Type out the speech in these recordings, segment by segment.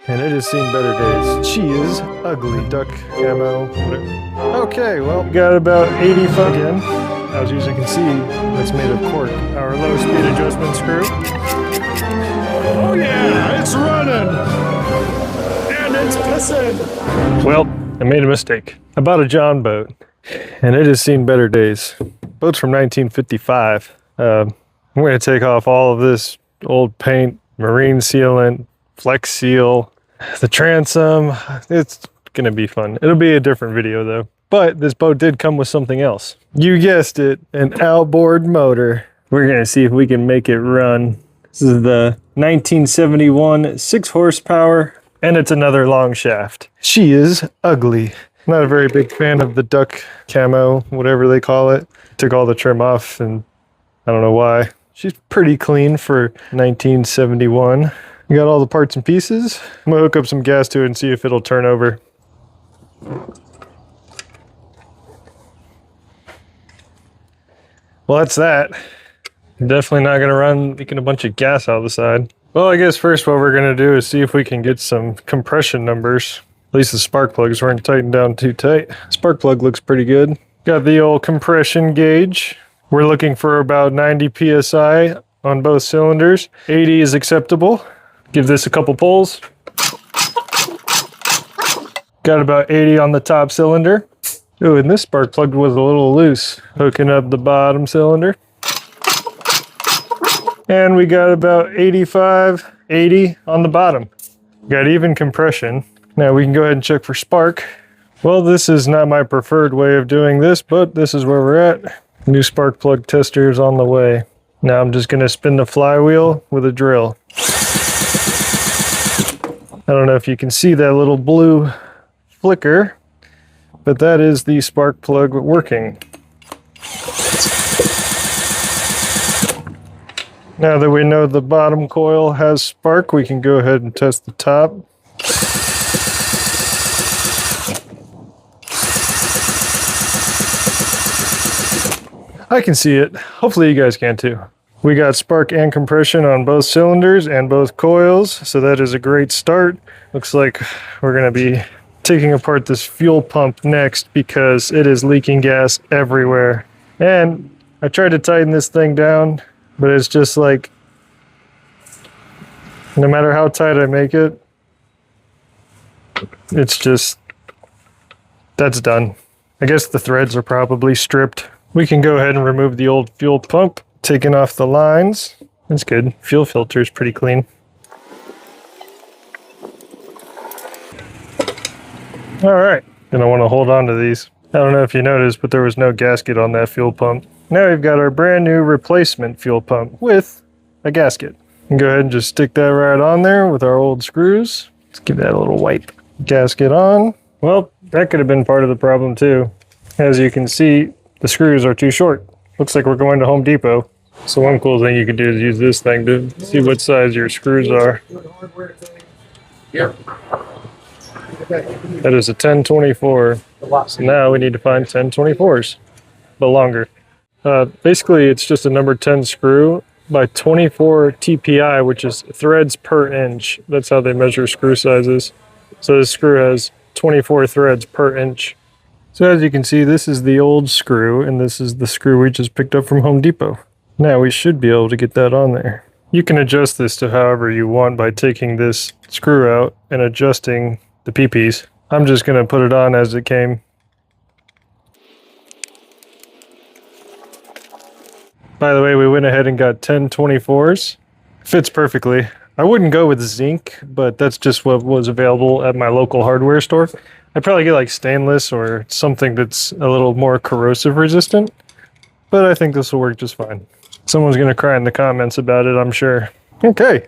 And it has seen better days. She is ugly. Duck, camo, whatever. Okay, well, we got about 80 again. As you can see, that's made of cork. Our low speed adjustment screw. Oh yeah, it's running! And it's pissing! Well, I made a mistake. I bought a John boat, and it has seen better days. Boat's from 1955. I'm going to take off all of this old paint, marine sealant, Flex Seal, the transom. It's gonna be fun. It'll be a different video though. But this boat did come with something else. You guessed it, an outboard motor. We're gonna see if we can make it run. This is the 1971 6 horsepower, and it's another long shaft. She is ugly. Not a very big fan of the duck camo, whatever they call it. Took all the trim off and I don't know why. She's pretty clean for 1971. We got all the parts and pieces. I'm gonna hook up some gas to it and see if it'll turn over. Well, that's that. Definitely not gonna run leaking a bunch of gas out the side. Well, I guess first what we're gonna do is see if we can get some compression numbers. At least the spark plugs weren't tightened down too tight. Spark plug looks pretty good. Got the old compression gauge. We're looking for about 90 PSI on both cylinders. 80 is acceptable. Give this a couple pulls. Got about 80 on the top cylinder. Ooh, and this spark plug was a little loose. Hooking up the bottom cylinder. And we got about 85, 80 on the bottom. Got even compression. Now we can go ahead and check for spark. Well, this is not my preferred way of doing this, but this is where we're at. New spark plug tester is on the way. Now I'm just gonna spin the flywheel with a drill. I don't know if you can see that little blue flicker, but that is the spark plug working. Now that we know the bottom coil has spark, we can go ahead and test the top. I can see it. Hopefully you guys can too. We got spark and compression on both cylinders and both coils, so that is a great start. Looks like we're gonna be taking apart this fuel pump next because it is leaking gas everywhere. And I tried to tighten this thing down, but it's just like, no matter how tight I make it, it's just, that's done. I guess the threads are probably stripped. We can go ahead and remove the old fuel pump. Taking off the lines. That's good. Fuel filter is pretty clean. All right. And I want to hold on to these. I don't know if you noticed, but there was no gasket on that fuel pump. Now we've got our brand new replacement fuel pump with a gasket. And go ahead and just stick that right on there with our old screws. Let's give that a little wipe. Gasket on. Well, that could have been part of the problem too. As you can see, the screws are too short. Looks like we're going to Home Depot. So one cool thing you can do is use this thing to see what size your screws are. Yep. That is a 1024. So now we need to find 1024s, but longer. Basically, it's just a number 10 screw by 24 TPI, which is threads per inch. That's how they measure screw sizes. So this screw has 24 threads per inch. So as you can see, this is the old screw, and this is the screw we just picked up from Home Depot. Now we should be able to get that on there. You can adjust this to however you want by taking this screw out and adjusting the PPs. I'm just going to put it on as it came. By the way, we went ahead and got 1024s. Fits perfectly. I wouldn't go with zinc, but that's just what was available at my local hardware store. I'd probably get like stainless or something that's a little more corrosive resistant, but I think this will work just fine. Someone's gonna cry in the comments about it, I'm sure. Okay,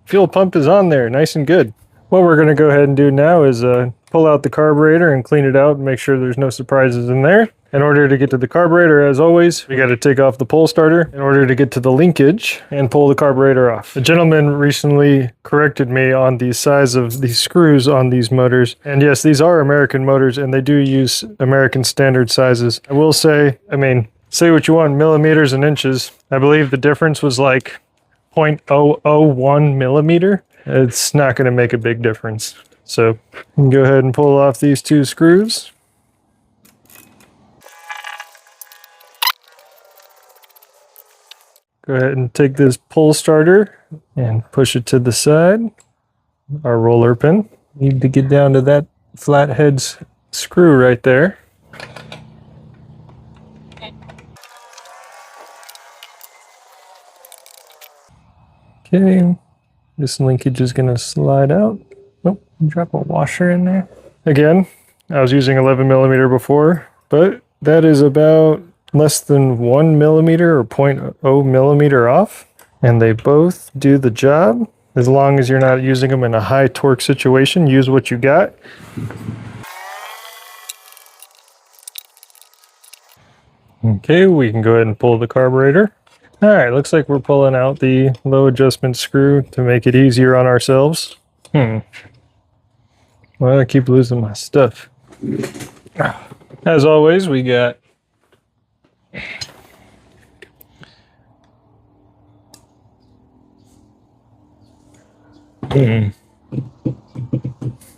fuel pump is on there, nice and good. What we're gonna go ahead and do now is pull out the carburetor and clean it out and make sure there's no surprises in there. In order to get to the carburetor, as always, we got to take off the pole starter in order to get to the linkage and pull the carburetor off. A gentleman recently corrected me on the size of the screws on these motors. And yes, these are American motors and they do use American standard sizes. I will say, say what you want, millimeters and inches. I believe the difference was like 0.001 millimeter. it's not going to make a big difference. So you can go ahead and pull off these 2 screws. Go ahead and take this pull starter and push it to the side. Our roller pin. Need to get down to that flathead screw right there. Okay, this linkage is going to slide out. Nope, drop a washer in there. Again, I was using 11 millimeter before, but that is about less than 1 millimeter or 0.0 millimeter off. And they both do the job. As long as you're not using them in a high torque situation, use what you got. Okay, we can go ahead and pull the carburetor. All right, looks like we're pulling out the low adjustment screw to make it easier on ourselves. Well, I keep losing my stuff. As always, we got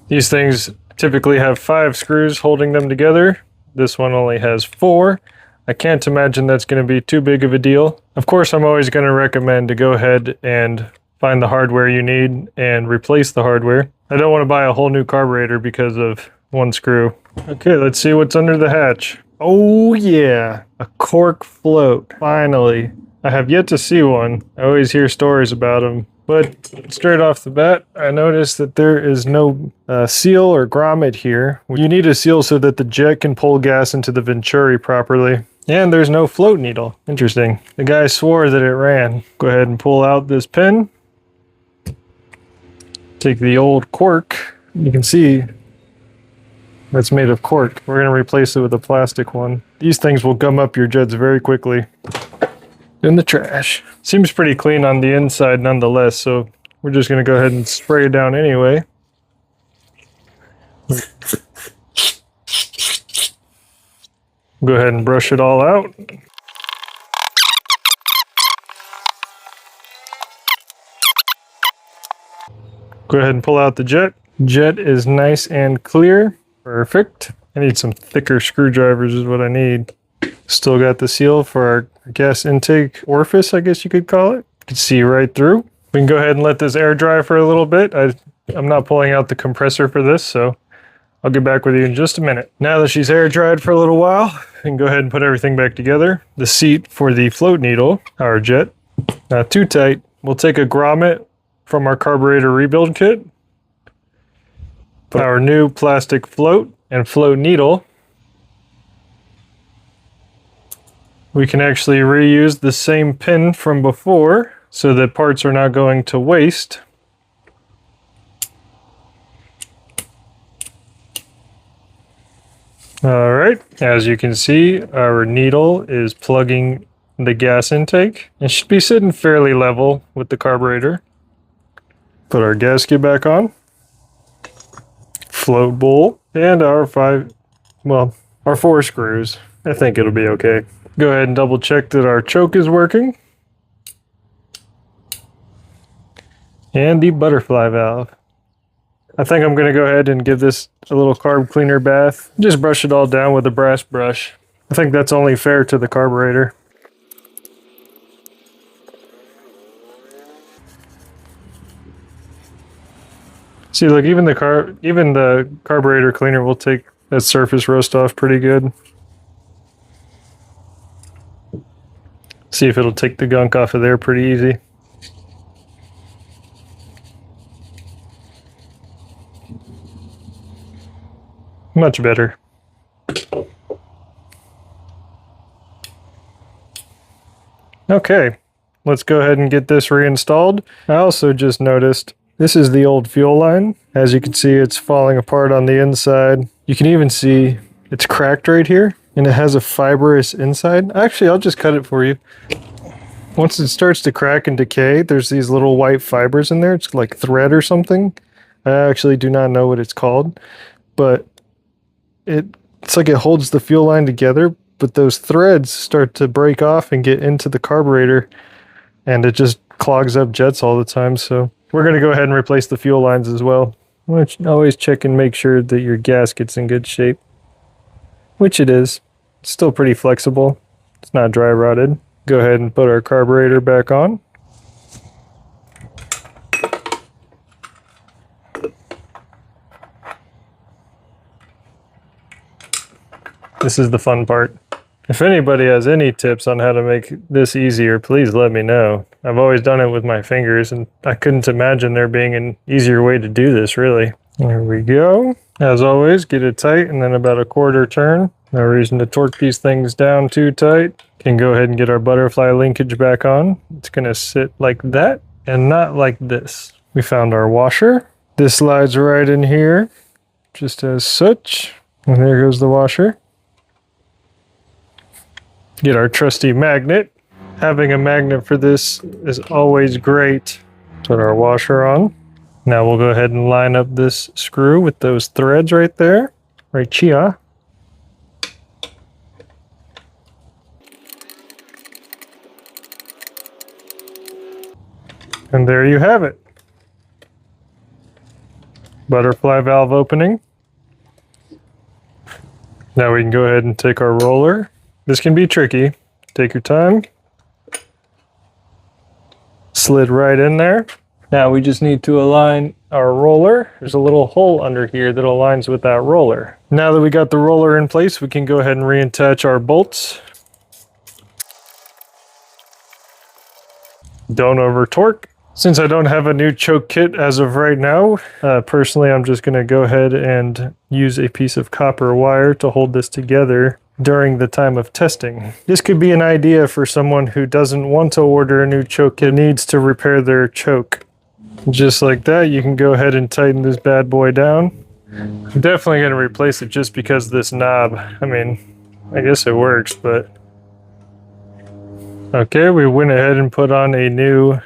these things typically have 5 screws holding them together. This one only has 4. I can't imagine that's going to be too big of a deal. Of course, I'm always going to recommend to go ahead and find the hardware you need and replace the hardware. I don't want to buy a whole new carburetor because of 1 screw. Okay, let's see what's under the hatch. Oh yeah, a cork float. Finally. I have yet to see one. I always hear stories about them. But straight off the bat, I noticed that there is no seal or grommet here. You need a seal so that the jet can pull gas into the venturi properly. And there's no float needle. Interesting. The guy swore that it ran. Go ahead and pull out this pin. Take the old cork. You can see that's made of cork. We're going to replace it with a plastic one. These things will gum up your jets very quickly. In the trash. Seems pretty clean on the inside nonetheless, so we're just going to go ahead and spray it down anyway. Go ahead and brush it all out. Go ahead and pull out the jet. Jet is nice and clear. Perfect. I need some thicker screwdrivers is what I need. Still got the seal for our gas intake orifice, I guess you could call it. You can see right through. We can go ahead and let this air dry for a little bit. I'm not pulling out the compressor for this, so I'll get back with you in just a minute. Now that she's air dried for a little while, we can go ahead and put everything back together. The seat for the float needle, our jet, not too tight. We'll take a grommet from our carburetor rebuild kit, put our new plastic float and float needle. We can actually reuse the same pin from before so that parts are not going to waste. All right, as you can see, our needle is plugging the gas intake. It should be sitting fairly level with the carburetor. Put our gasket back on. Float bowl and our 4 screws. I think it'll be okay. Go ahead and double check that our choke is working. And the butterfly valve. I think I'm going to go ahead and give this a little carb cleaner bath. Just brush it all down with a brass brush. I think that's only fair to the carburetor. See, look, even the carburetor cleaner will take that surface rust off pretty good. See if it'll take the gunk off of there pretty easy. Much better. Okay, let's go ahead and get this reinstalled. I also just noticed this is the old fuel line. As you can see, it's falling apart on the inside. You can even see it's cracked right here, and it has a fibrous inside. Actually, I'll just cut it for you. Once it starts to crack and decay, there's these little white fibers in there. It's like thread or something. I actually do not know what it's called, but it's like it holds the fuel line together, but those threads start to break off and get into the carburetor, and it just clogs up jets all the time. So We're going to go ahead and replace the fuel lines as well. Always check and make sure that your gasket's in good shape, which it is. It's still pretty flexible. It's not dry rotted. Go ahead and put our carburetor back on. This is the fun part. If anybody has any tips on how to make this easier, please let me know. I've always done it with my fingers, and I couldn't imagine there being an easier way to do this, really. There we go. As always, get it tight and then about a quarter turn. No reason to torque these things down too tight. Can go ahead and get our butterfly linkage back on. It's gonna sit like that and not like this. We found our washer. This slides right in here, just as such. And there goes the washer. Get our trusty magnet. Having a magnet for this is always great. Put our washer on. Now we'll go ahead and line up this screw with those threads right there. Right here. And there you have it. Butterfly valve opening. Now we can go ahead and take our roller. This can be tricky. Take your time. Slid right in there. Now we just need to align our roller. There's a little hole under here that aligns with that roller. Now that we got the roller in place, we can go ahead and reattach our bolts. Don't over torque. Since I don't have a new choke kit as of right now, personally I'm just going to go ahead and use a piece of copper wire to hold this together during the time of testing. This could be an idea for someone who doesn't want to order a new choke kit, needs to repair their choke. Just like that, you can go ahead and tighten this bad boy down. I'm definitely going to replace it just because of this knob. I mean, I guess it works, but... Okay, we went ahead and put on a new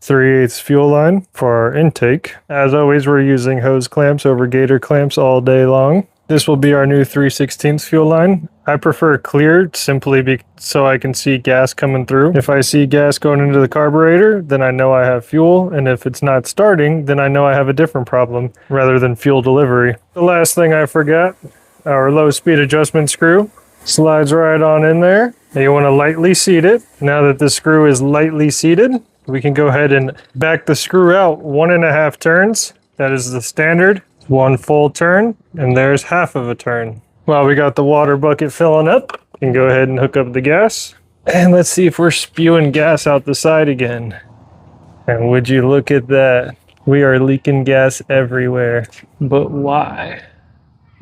3/8 fuel line for our intake. As always, we're using hose clamps over gator clamps all day long. This will be our new 3/16 fuel line. I prefer clear simply so I can see gas coming through. If I see gas going into the carburetor, then I know I have fuel, and if it's not starting, then I know I have a different problem rather than fuel delivery. The last thing I forgot, our low speed adjustment screw slides right on in there. Now you want to lightly seat it. Now that the screw is lightly seated, we can go ahead and back the screw out 1.5 turns. That is the standard. 1 full turn, and there's half of a turn. While we got the water bucket filling up, we can go ahead and hook up the gas. And let's see if we're spewing gas out the side again. And would you look at that? We are leaking gas everywhere. But why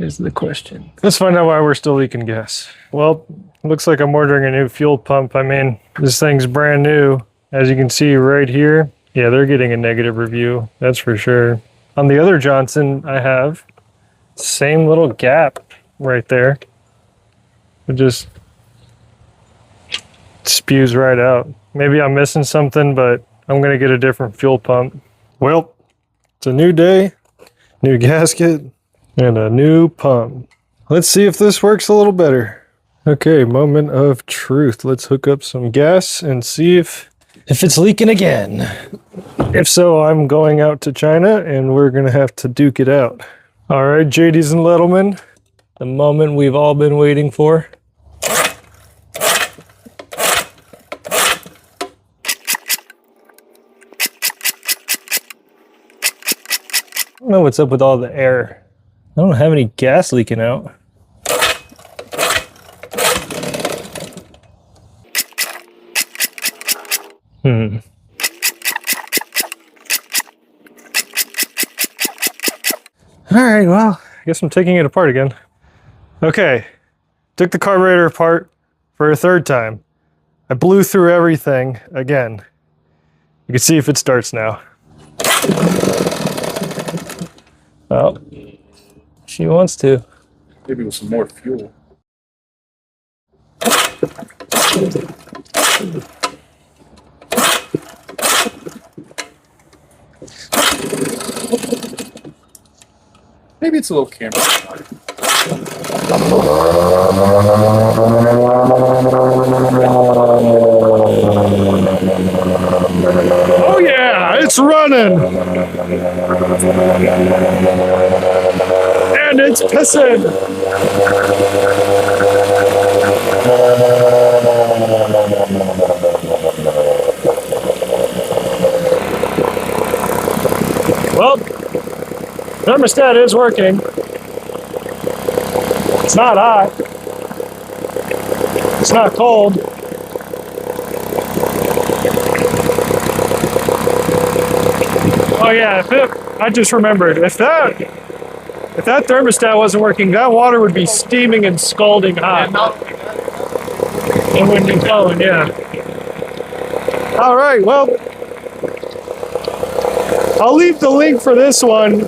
is the question. Let's find out why we're still leaking gas. Well, looks like I'm ordering a new fuel pump. I mean, this thing's brand new. As you can see right here, yeah, they're getting a negative review. That's for sure. On the other Johnson I have, same little gap right there. It just spews right out. Maybe I'm missing something, but I'm gonna get a different fuel pump. Well, it's a new day, new gasket, and a new pump. Let's see if this works a little better. Okay, moment of truth. Let's hook up some gas and see if it's leaking again. If so, I'm going out to China and we're gonna have to duke it out. All right, JDs and Littlemen, the moment we've all been waiting for. I don't know what's up with all the air. I don't have any gas leaking out. All right, well, I guess I'm taking it apart again. Okay, took the carburetor apart for a third time. I blew through everything again. You can see if it starts now. Well, she wants to. Maybe with some more fuel. Maybe it's a little camera. Oh yeah, It's running! And it's pissing! Well, thermostat is working. It's not hot. It's not cold. Oh yeah, I just remembered. If that thermostat wasn't working, that water would be steaming and scalding hot. It wouldn't be flowing, yeah. All right, well, I'll leave the link for this one.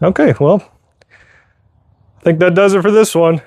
Okay, well, I think that does it for this one.